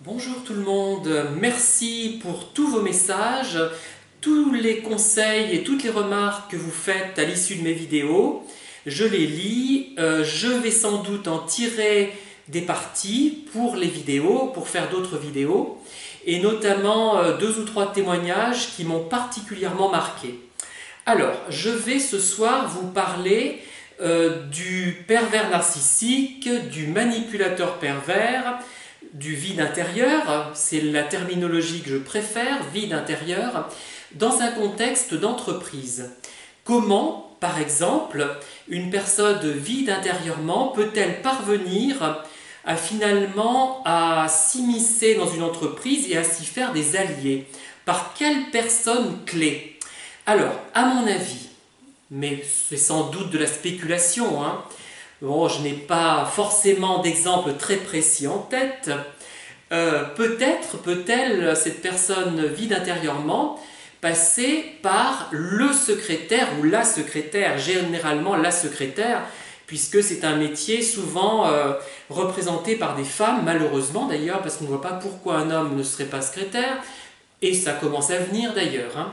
Bonjour tout le monde, merci pour tous vos messages, tous les conseils et toutes les remarques que vous faites à l'issue de mes vidéos. Je les lis, je vais sans doute en tirer des parties pour les vidéos, pour faire d'autres vidéos, et notamment deux ou trois témoignages qui m'ont particulièrement marqué. Alors, je vais ce soir vous parler du pervers narcissique, du manipulateur pervers, du vide intérieur, c'est la terminologie que je préfère, vide intérieur, dans un contexte d'entreprise. Comment, par exemple, une personne vide intérieurement peut-elle parvenir à finalement à s'immiscer dans une entreprise et à s'y faire des alliés? Par quelle personne clé? Alors, à mon avis, mais c'est sans doute de la spéculation, hein, bon, je n'ai pas forcément d'exemple très précis en tête. Peut-être peut-elle, cette personne vide intérieurement, passer par le secrétaire ou la secrétaire, généralement la secrétaire, puisque c'est un métier souvent représenté par des femmes, malheureusement d'ailleurs, parce qu'on ne voit pas pourquoi un homme ne serait pas secrétaire, et ça commence à venir d'ailleurs. Hein.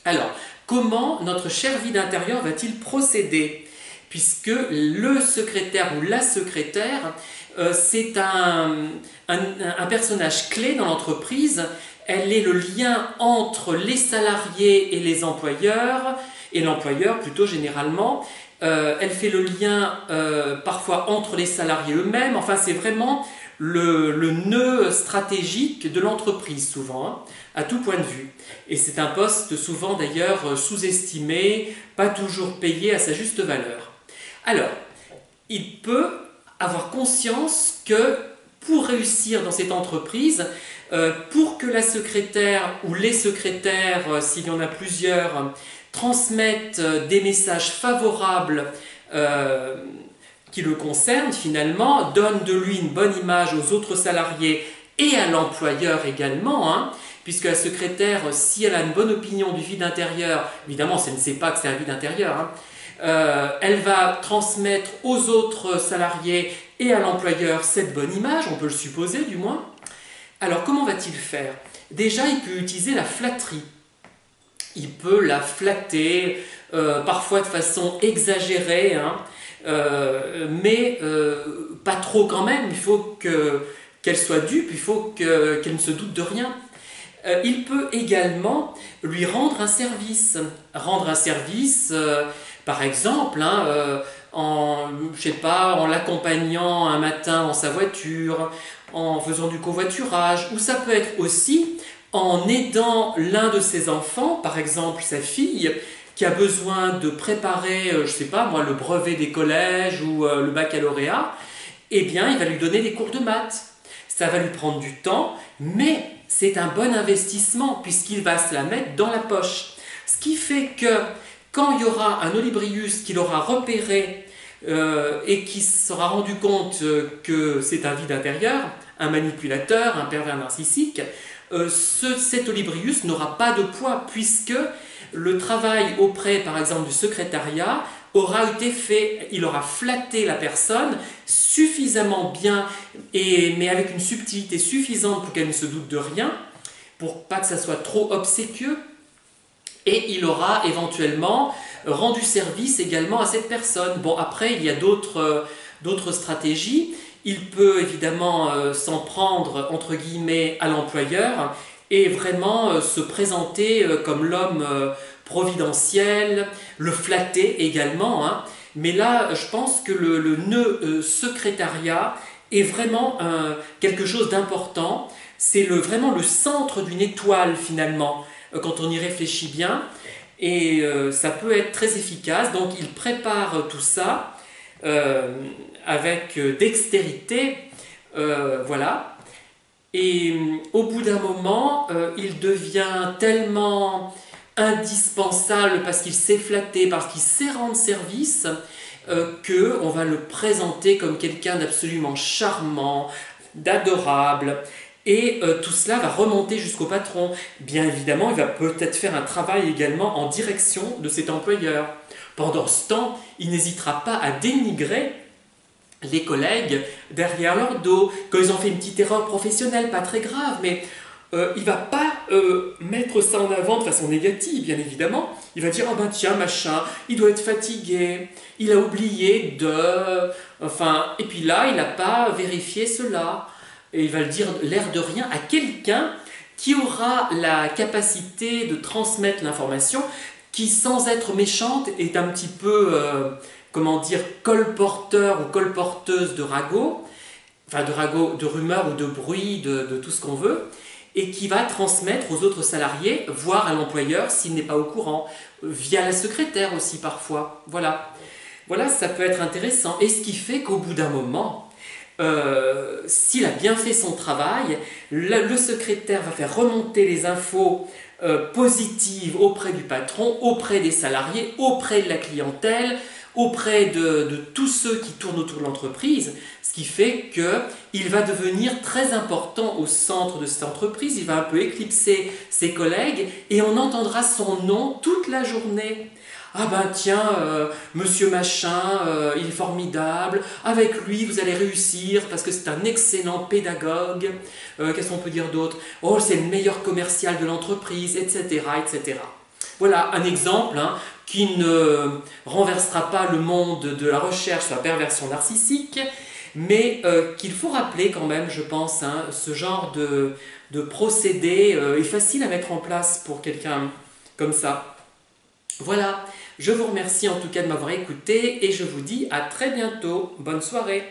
Alors, comment notre cher vide intérieur va-t-il procéder? Puisque le secrétaire ou la secrétaire, c'est un personnage clé dans l'entreprise. Elle est le lien entre les salariés et les employeurs, et l'employeur plutôt généralement. Elle fait le lien parfois entre les salariés eux-mêmes. Enfin, c'est vraiment le nœud stratégique de l'entreprise souvent, hein, à tout point de vue. Et c'est un poste souvent d'ailleurs sous-estimé, pas toujours payé à sa juste valeur. Alors, il peut avoir conscience que pour réussir dans cette entreprise, pour que la secrétaire ou les secrétaires, s'il y en a plusieurs, transmettent des messages favorables qui le concernent finalement, donnent de lui une bonne image aux autres salariés et à l'employeur également, hein, puisque la secrétaire, si elle a une bonne opinion du vide intérieur, évidemment, si elle ne sait pas que c'est un vide intérieur, hein, elle va transmettre aux autres salariés et à l'employeur cette bonne image, on peut le supposer du moins. Alors comment va-t-il faire? Déjà, il peut utiliser la flatterie. Il peut la flatter, parfois de façon exagérée, hein, mais pas trop quand même. Il faut qu'elle soit dupe, il faut qu'elle ne se doute de rien. Il peut également lui rendre un service. Rendre un service, par exemple, hein, je sais pas, en l'accompagnant un matin dans sa voiture, en faisant du covoiturage, ou ça peut être aussi en aidant l'un de ses enfants, par exemple sa fille, qui a besoin de préparer, je sais pas moi, le brevet des collèges ou le baccalauréat, eh bien il va lui donner des cours de maths. Ça va lui prendre du temps, mais c'est un bon investissement puisqu'il va se la mettre dans la poche. Ce qui fait que quand il y aura un Olybrius qui l'aura repéré et qui se sera rendu compte que c'est un vide intérieur, un manipulateur, un pervers narcissique, cet Olybrius n'aura pas de poids puisque le travail auprès, par exemple, du secrétariat aura été fait, il aura flatté la personne suffisamment bien, mais avec une subtilité suffisante pour qu'elle ne se doute de rien, pour pas que ça soit trop obséquieux, et il aura éventuellement rendu service également à cette personne. Bon, après, il y a d'autres stratégies. Il peut évidemment s'en prendre, entre guillemets, à l'employeur et vraiment se présenter comme l'homme providentiel, le flatter également, hein. Mais là, je pense que le nœud secrétariat est vraiment quelque chose d'important. C'est vraiment le centre d'une étoile finalement, quand on y réfléchit bien. Et ça peut être très efficace. Donc il prépare tout ça avec dextérité, voilà. Et au bout d'un moment, il devient tellement indispensable parce qu'il sait flatter, parce qu'il sait rendre service, qu'on va le présenter comme quelqu'un d'absolument charmant, d'adorable. Et tout cela va remonter jusqu'au patron. Bien évidemment, il va peut-être faire un travail également en direction de cet employeur. Pendant ce temps, il n'hésitera pas à dénigrer les collègues derrière leur dos. Quand ils ont fait une petite erreur professionnelle, pas très grave, mais il va pas mettre ça en avant de façon négative, bien évidemment. Il va dire, oh ben tiens, machin, il doit être fatigué, il a oublié de... Enfin, et puis là, il n'a pas vérifié cela. Et il va le dire l'air de rien à quelqu'un qui aura la capacité de transmettre l'information, qui sans être méchante est un petit peu, comment dire, colporteur ou colporteuse de ragots, enfin de ragots, de rumeurs ou de bruit, de tout ce qu'on veut, et qui va transmettre aux autres salariés, voire à l'employeur s'il n'est pas au courant, via la secrétaire aussi parfois. Voilà. Voilà, ça peut être intéressant. Et ce qui fait qu'au bout d'un moment, s'il a bien fait son travail, le secrétaire va faire remonter les infos positives auprès du patron, auprès des salariés, auprès de la clientèle, auprès de tous ceux qui tournent autour de l'entreprise, ce qui fait qu'il va devenir très important au centre de cette entreprise, il va un peu éclipser ses collègues et on entendra son nom toute la journée. Ah ben tiens, monsieur machin, il est formidable, avec lui vous allez réussir parce que c'est un excellent pédagogue. Qu'est-ce qu'on peut dire d'autre? Oh, c'est le meilleur commercial de l'entreprise, etc., etc. Voilà un exemple qui ne renversera pas le monde de la recherche sur la perversion narcissique, mais qu'il faut rappeler quand même, je pense, ce genre de procédé est facile à mettre en place pour quelqu'un comme ça. Voilà, je vous remercie en tout cas de m'avoir écouté et je vous dis à très bientôt. Bonne soirée.